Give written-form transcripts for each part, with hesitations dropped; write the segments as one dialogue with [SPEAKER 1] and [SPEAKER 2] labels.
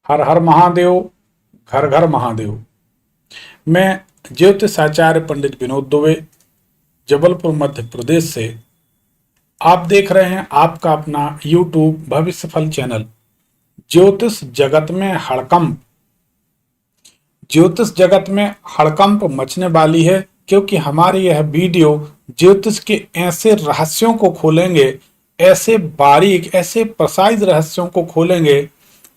[SPEAKER 1] हर हर महादेव, घर घर महादेव। मैं ज्योतिष आचार्य पंडित विनोद दुबे, जबलपुर मध्य प्रदेश से आप देख रहे हैं आपका अपना YouTube भविष्य फल चैनल। ज्योतिष जगत में हड़कंप, ज्योतिष जगत में हड़कंप मचने वाली है, क्योंकि हमारी यह वीडियो ज्योतिष के ऐसे रहस्यों को खोलेंगे, ऐसे बारीक, ऐसे प्रसाइज रहस्यों को खोलेंगे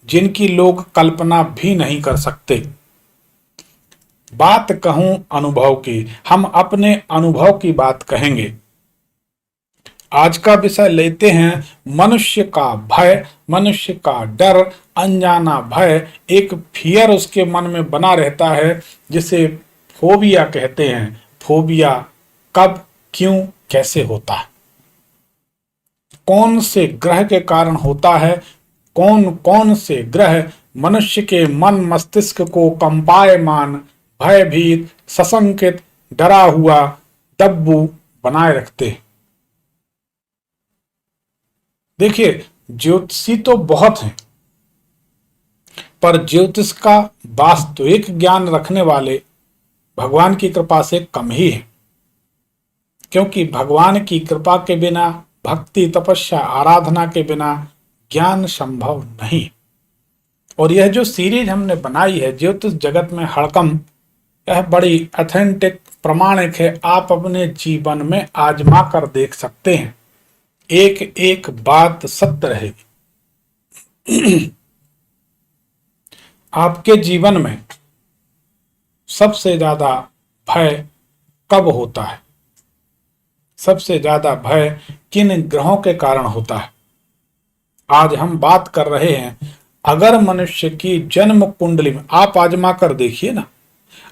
[SPEAKER 1] जिनकी लोग कल्पना भी नहीं कर सकते। बात कहूं अनुभव की, हम अपने अनुभव की बात कहेंगे। आज का विषय लेते हैं मनुष्य का भय, मनुष्य का डर, अनजाना भय। एक फियर उसके मन में बना रहता है जिसे फोबिया कहते हैं। फोबिया कब, क्यों, कैसे होता है, कौन से ग्रह के कारण होता है, कौन कौन से ग्रह मनुष्य के मन मस्तिष्क को कंपायमान, भयभीत, सशंकित, डरा हुआ, दब्बू बनाए रखते हैं। देखिए, ज्योतिषी तो बहुत हैं, पर ज्योतिष का वास्तविक ज्ञान रखने वाले भगवान की कृपा से कम ही है, क्योंकि भगवान की कृपा के बिना, भक्ति, तपस्या, आराधना के बिना ज्ञान संभव नहीं। और यह जो सीरीज हमने बनाई है ज्योतिष जगत में हड़कंप, यह बड़ी ऑथेंटिक, प्रमाणिक है। आप अपने जीवन में आजमा कर देख सकते हैं, एक एक बात सत्य रहेगी। आपके जीवन में सबसे ज्यादा भय कब होता है, सबसे ज्यादा भय किन ग्रहों के कारण होता है, आज हम बात कर रहे हैं। अगर मनुष्य की जन्म कुंडली में, आप आजमा कर देखिए ना,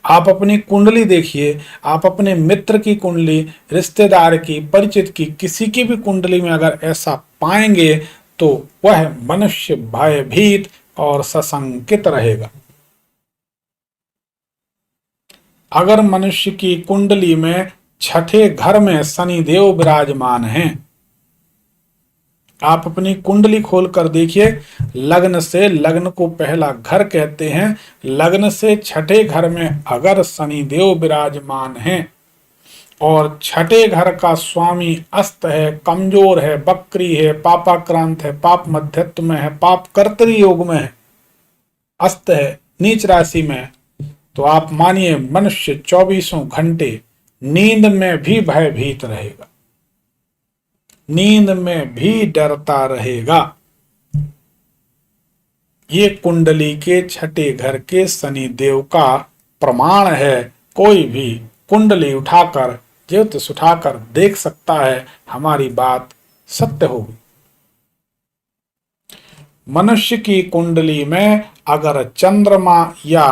[SPEAKER 1] आप अपनी कुंडली देखिए, आप अपने मित्र की कुंडली, रिश्तेदार की, परिचित की, किसी की भी कुंडली में अगर ऐसा पाएंगे तो वह मनुष्य भयभीत और सशंकित रहेगा। अगर मनुष्य की कुंडली में छठे घर में शनिदेव विराजमान हैं, आप अपनी कुंडली खोल कर देखिए, लग्न से, लग्न को पहला घर कहते हैं, लग्न से छठे घर में अगर शनिदेव विराजमान हैं और छठे घर का स्वामी अस्त है, कमजोर है, बकरी है, पापाक्रांत है, पाप मध्यत्व में है, पाप कर्तरी योग में है, अस्त है, नीच राशि में है, तो आप मानिए मनुष्य 24 घंटे नींद में भी भयभीत रहेगा, नींद में भी डरता रहेगा। ये कुंडली के छठे घर के शनिदेव का प्रमाण है। कोई भी कुंडली उठाकर, ज्योतिष उठाकर देख सकता है, हमारी बात सत्य होगी। मनुष्य की कुंडली में अगर चंद्रमा या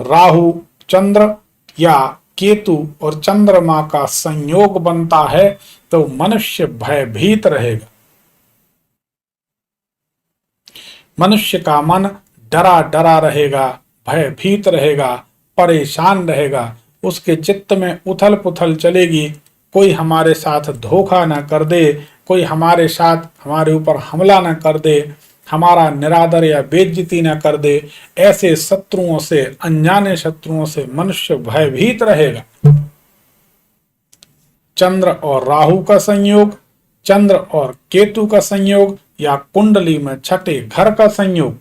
[SPEAKER 1] राहु, चंद्र या केतु और चंद्रमा का संयोग बनता है तो मनुष्य भयभीत रहेगा। मनुष्य का मन डरा डरा रहेगा, भयभीत रहेगा, परेशान रहेगा, उसके चित्त में उथल पुथल चलेगी। कोई हमारे साथ धोखा न कर दे, कोई हमारे साथ, हमारे ऊपर हमला न कर दे, हमारा निरादर या बेइज्जती न कर दे। ऐसे शत्रुओं से, अनजाने शत्रुओं से मनुष्य भयभीत रहेगा। चंद्र और राहु का संयोग, चंद्र और केतु का संयोग, या कुंडली में छठे घर का संयोग।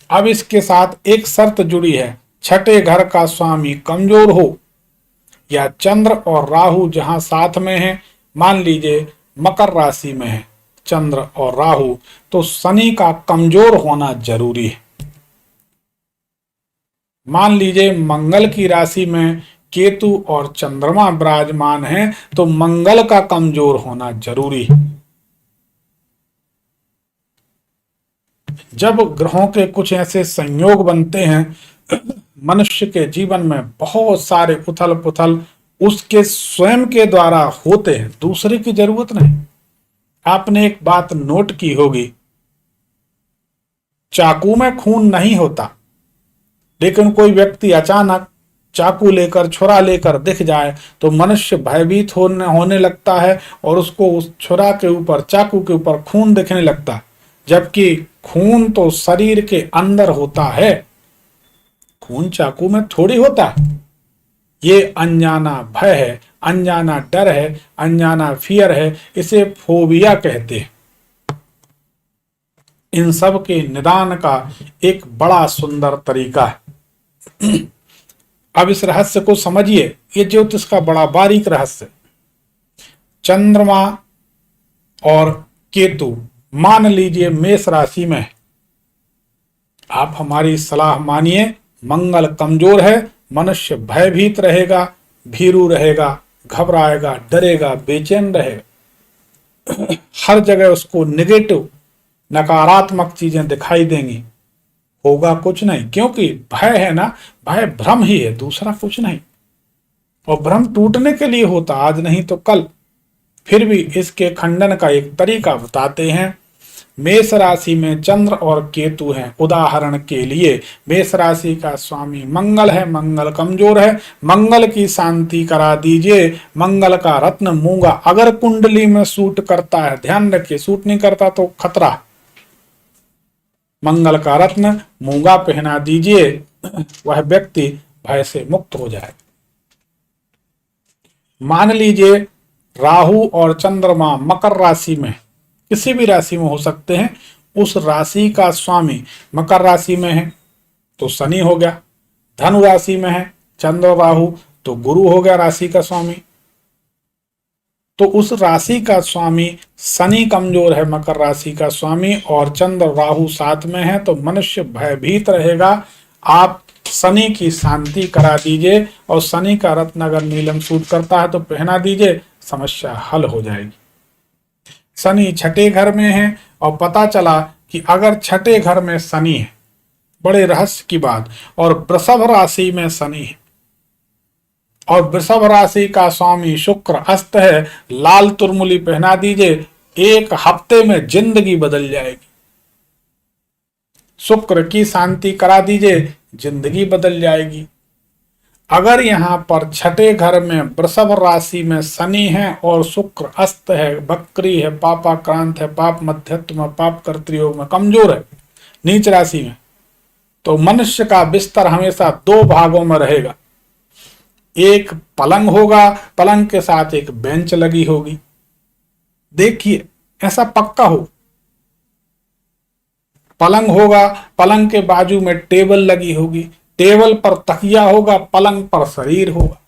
[SPEAKER 1] अब इसके साथ एक शर्त जुड़ी है, छठे घर का स्वामी कमजोर हो या चंद्र और राहु जहां साथ में है, मान लीजिए मकर राशि में है चंद्र और राहु, तो शनि का कमजोर होना जरूरी है। मान लीजिए मंगल की राशि में केतु और चंद्रमा विराजमान हैं, तो मंगल का कमजोर होना जरूरी है। जब ग्रहों के कुछ ऐसे संयोग बनते हैं, मनुष्य के जीवन में बहुत सारे उथल पुथल उसके स्वयं के द्वारा होते हैं, दूसरे की जरूरत नहीं। आपने एक बात नोट की होगी, चाकू में खून नहीं होता, लेकिन कोई व्यक्ति अचानक चाकू लेकर, छुरा लेकर दिख जाए तो मनुष्य भयभीत होने लगता है और उसको उस छुरा के ऊपर, चाकू के ऊपर खून दिखने लगता है। जबकि खून तो शरीर के अंदर होता है, खून चाकू में थोड़ी होता है। ये अनजाना भय है, अनजाना डर है, अनजाना फियर है, इसे फोबिया कहते हैं। इन सब के निदान का एक बड़ा सुंदर तरीका है। अब इस रहस्य को समझिए, ये ज्योतिष का बड़ा बारीक रहस्य। चंद्रमा और केतु मान लीजिए मेष राशि में है, आप हमारी सलाह मानिए, मंगल कमजोर है, मनुष्य भयभीत रहेगा, भीरू रहेगा, घबराएगा, डरेगा, बेचैन रहेगा, हर जगह उसको नेगेटिव नकारात्मक चीजें दिखाई देंगी, होगा कुछ नहीं। क्योंकि भय है ना, भय भ्रम ही है, दूसरा कुछ नहीं, और भ्रम टूटने के लिए होता, आज नहीं तो कल। फिर भी इसके खंडन का एक तरीका बताते हैं। मेष राशि में चंद्र और केतु हैं। उदाहरण के लिए मेष राशि का स्वामी मंगल है, मंगल कमजोर है, मंगल की शांति करा दीजिए। मंगल का रत्न मूंगा अगर कुंडली में सूट करता है, ध्यान रखिए, सूट नहीं करता तो खतरा। मंगल का रत्न मूंगा पहना दीजिए, वह व्यक्ति भय से मुक्त हो जाए। मान लीजिए राहु और चंद्रमा मकर राशि में, किसी भी राशि में हो सकते हैं, उस राशि का स्वामी मकर राशि में है तो शनि हो गया, धनु राशि में है चंद्र राहु तो गुरु हो गया राशि का स्वामी। तो उस राशि का स्वामी शनि कमजोर है, मकर राशि का स्वामी, और चंद्र राहु साथ में है, तो मनुष्य भयभीत रहेगा। आप शनि की शांति करा दीजिए, और शनि का रत्न अगर नीलम सूट करता है तो पहना दीजिए, समस्या हल हो जाएगी। शनि छठे घर में है, और पता चला कि अगर छठे घर में शनि है, बड़े रहस्य की बात, और वृषभ राशि में शनि है, और वृषभ राशि का स्वामी शुक्र अस्त है, लाल तुरमुली पहना दीजिए, एक हफ्ते में जिंदगी बदल जाएगी। शुक्र की शांति करा दीजिए, जिंदगी बदल जाएगी। अगर यहाँ पर छठे घर में वृषभ राशि में शनि है और शुक्र अस्त है, बकरी है, पापाक्रांत है, पाप मध्यत्व में, पाप कर्तृयोग में, कमजोर है, नीच राशि में, तो मनुष्य का बिस्तर हमेशा दो भागों में रहेगा। एक पलंग होगा, पलंग के साथ एक बेंच लगी होगी, देखिए ऐसा पक्का हो। पलंग होगा, पलंग के बाजू में टेबल लगी होगी, टेबल पर तकिया होगा, पलंग पर शरीर होगा।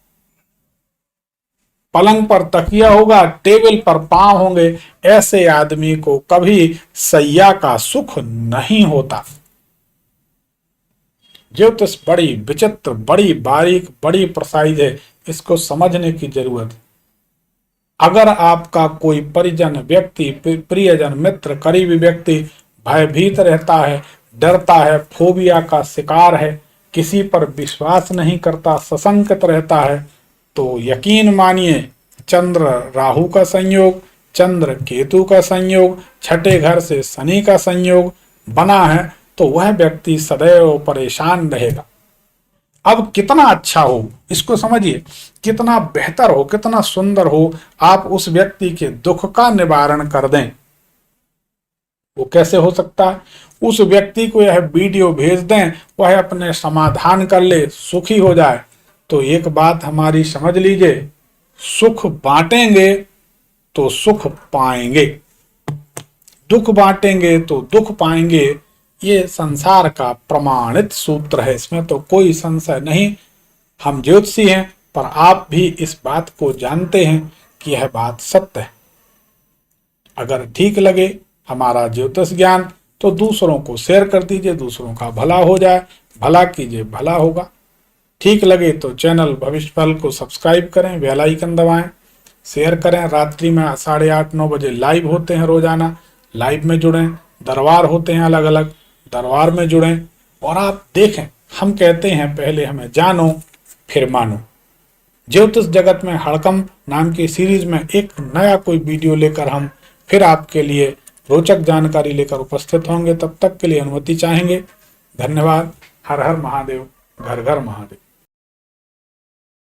[SPEAKER 1] पलंग पर तकिया होगा, टेबल पर पांव होंगे। ऐसे आदमी को कभी सैया का सुख नहीं होता। ज्योतिष बड़ी विचित्र, बड़ी बारीक, बड़ी प्रिसाइज है, इसको समझने की जरूरत है। अगर आपका कोई परिजन, व्यक्ति, प्रियजन, मित्र, करीबी व्यक्ति भयभीत रहता है, डरता है, फोबिया का शिकार है, किसी पर विश्वास नहीं करता, सशंकित रहता है, तो यकीन मानिए चंद्र राहु का संयोग, चंद्र केतु का संयोग, छठे घर से शनि का संयोग बना है, तो वह व्यक्ति सदैव परेशान रहेगा। अब कितना अच्छा हो इसको समझिए, कितना बेहतर हो, कितना सुंदर हो, आप उस व्यक्ति के दुख का निवारण कर दें। वो कैसे हो सकता है? उस व्यक्ति को यह वीडियो भेज दें, वह अपने समाधान कर ले, सुखी हो जाए। तो एक बात हमारी समझ लीजिए, सुख बांटेंगे तो सुख पाएंगे, दुख बांटेंगे तो दुख पाएंगे। ये संसार का प्रमाणित सूत्र है, इसमें तो कोई संशय नहीं। हम ज्योतिषी हैं, पर आप भी इस बात को जानते हैं कि यह बात सत्य है। अगर ठीक लगे हमारा ज्योतिष ज्ञान तो दूसरों को शेयर कर दीजिए, दूसरों का भला हो जाए, भला कीजिए भला होगा। ठीक लगे तो चैनल भविष्य फल को सब्सक्राइब करें, बेल आइकन दबाएं, शेयर करें। रात्रि में 8:30-9 बजे लाइव होते हैं रोजाना, लाइव में जुड़ें। दरबार होते हैं अलग अलग, दरबार में जुड़ें और आप देखें। हम कहते हैं पहले हमें जानो फिर मानो। ज्योतिष जगत में हड़कंप नाम की सीरीज में एक नया कोई वीडियो लेकर हम फिर आपके लिए रोचक जानकारी लेकर उपस्थित होंगे। तब तक के लिए अनुमति चाहेंगे। धन्यवाद। हर हर महादेव, घर घर महादेव।